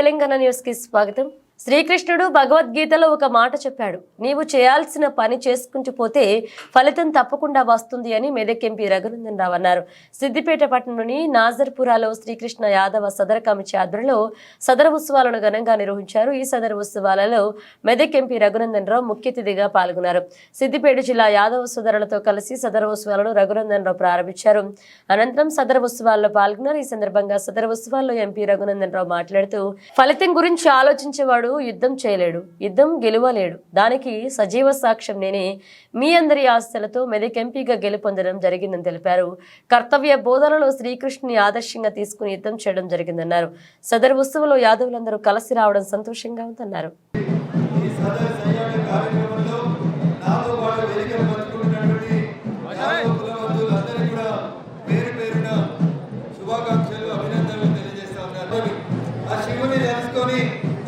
Telangana news కి స్వాగతం. శ్రీకృష్ణుడు భగవద్గీతలో ఒక మాట చెప్పాడు, నీవు చేయాల్సిన పని చేసుకుంటూ పోతే ఫలితం తప్పకుండా వస్తుంది అని మెదక్ ఎంపీ రఘునందన్ రావు అన్నారు. సిద్దిపేట పట్టణంలోని నాజర్పురాలో శ్రీకృష్ణ యాదవ సదర కమిటీ ఆధ్వర్యంలో సదర ఉత్సవాలను ఘనంగా నిర్వహించారు. ఈ సదర ఉత్సవాలలో మెదక్ ఎంపీ రఘునందన్ రావు ముఖ్య అతిథిగా పాల్గొన్నారు. సిద్దిపేట జిల్లా యాదవ సోదరులతో కలిసి సదర ఉత్సవాలను రఘునందన్ రావు ప్రారంభించారు. అనంతరం సదర ఉత్సవాల్లో పాల్గొన్నారు. ఈ సందర్భంగా సదర ఉత్సవాల్లో ఎంపీ రఘునందన్ రావు మాట్లాడుతూ, ఫలితం గురించి ఆలోచించేవాడు యుద్ధం చేయలేడు, యుద్ధం గెలవలేడు, దానికి సజీవ సాక్ష్యం నేనే. మీ అందరి ఆశలతో మెదక్ ఎంపీగా గెలుపొందడం జరిగిందని తెలిపారు. కర్తవ్య బోధనలో శ్రీకృష్ణుని ఆదర్శంగా తీసుకుని యుద్ధం చేయడం జరిగిందన్నారు. సదరు ఉత్సవంలో యాదవులందరూ కలిసి రావడం సంతోషంగా ఉందన్నారు.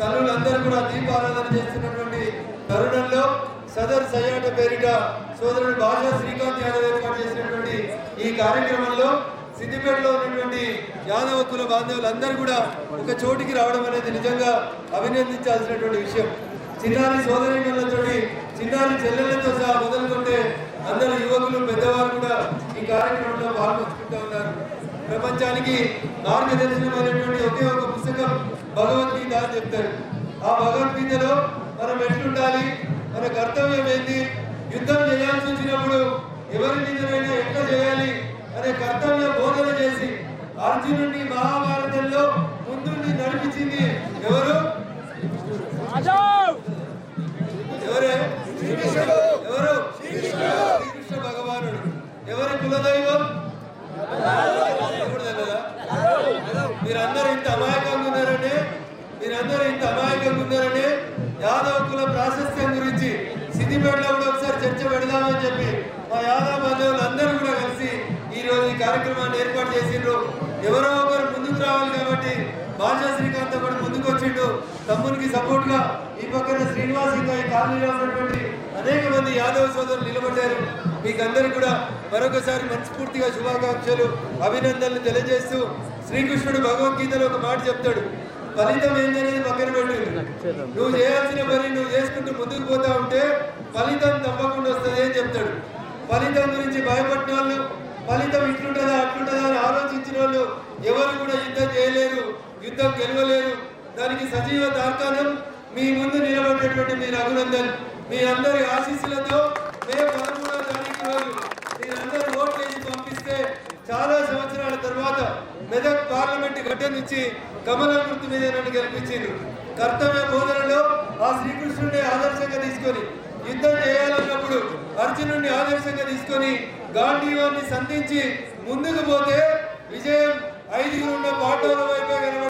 తల్లులందరూ కూడా దీపారాధన చేస్తున్నటువంటి తరుణంలో సదర్ సయ్యాట పేరిట సోదరుడు భాషా శ్రీకాంత్ యాదవ్ ఏర్పాటు చేసినటువంటి ఈ కార్యక్రమంలో సిద్దిపేటలో ఉన్నటువంటి యాదవ కుల బాంధవులందరూ కూడా ఒక చోటికి రావడం అనేది నిజంగా అభినందించాల్సినటువంటి విషయం. చిన్నారి సోదరిమణులతోటి చిన్నారి చెల్లెళ్లతో సహా మొదలుకుంటే అందరు యువకులు పెద్దవారు కూడా ఈ కార్యక్రమంలో పాల్గొంచుకుంటూ ఉన్నారు. ప్రపంచానికి మార్గదర్శనమైనటువంటి ఒకే ఒక పుస్తకం భగవద్గీత అని చెప్తారు. ఆ భగవద్గీతలో మనం ఎట్లుండాలి, మన కర్తవ్యం ఏంటి, యుద్ధం చేయాల్సి వచ్చినప్పుడు ఎవరి మీదనైనా ఎట్లా చేయాలి అనే కర్తవ్య బోధన చేసి అర్జునుడిని మహాభారతంలో ముందుండి నడిపించింది ఎవరు? ఎవరు? శ్రీకృష్ణ భగవానుడు. ఎవరి కులదైవం? మీరందరూ ఇంత అమాయకంగా ఉన్నారనే యాదవ కుల ప్రాశస్త్యం గురించి సిద్దిపేటలో కూడా ఒకసారి చర్చ పెడదామని చెప్పి మా యాదవ బంధువులు అందరూ కూడా కలిసి ఈ రోజు ఈ కార్యక్రమాన్ని ఏర్పాటు చేసిండ్రు. ఎవరో ఒకరు ముందుకు రావాలి కాబట్టి భాషా శ్రీకాంత్ కూడా ముందుకు వచ్చిండు. తమ్మునికి సపోర్ట్ గా ఈ పక్కన శ్రీనివాస్ ఇంకా ఈ కాలనీలో ఉన్నటువంటి అనేక మంది యాదవ సోదరులు నిలబడ్డారు. మీకందరికీ కూడా మరొకసారి మనస్ఫూర్తిగా శుభాకాంక్షలు, అభినందనలు తెలియజేస్తూ, శ్రీకృష్ణుడు భగవద్గీతలో ఒక మాట చెప్తాడు, ఫలితం ఏంటనేది పక్కన పెట్టు, నువ్వు చేయాల్సిన పని నువ్వు చేసుకుంటూ ముందుకు పోతా ఉంటే ఫలితం తప్పకుండా వస్తుంది అని చెప్తాడు. ఫలితం గురించి భయపడిన వాళ్ళు, ఫలితం ఇట్లుంటుందా అట్లుంటుందా అని ఆలోచించిన వాళ్ళు ఎవరు కూడా యుద్ధం చేయలేరు, యుద్ధం గెలవలేరు. దానికి సజీవ తార్కాణం మీ ముందు నిలబడేటువంటి మీ రఘునందన్. మీ అందరి ఆశీస్సులతో మే 13వ తారీఖు రోజు మీరందరూ ఓట్లు వేసి పంపిస్తే చాలా సంవత్సరాల తర్వాత మెదక్ పార్లమెంట్ గడ్డ నుంచి కమలం గుర్తు మీద నన్ను గెలిపించింది. కర్తవ్య బోధనలో ఆ శ్రీకృష్ణుడిని ఆదర్శంగా తీసుకొని యుద్ధం చేయాలన్నప్పుడు అర్జునుడిని ఆదర్శంగా తీసుకొని గాంధీవాన్ని సంధించి ముందుకు పోతే విజయం 5 ఉన్న పాటల వైపే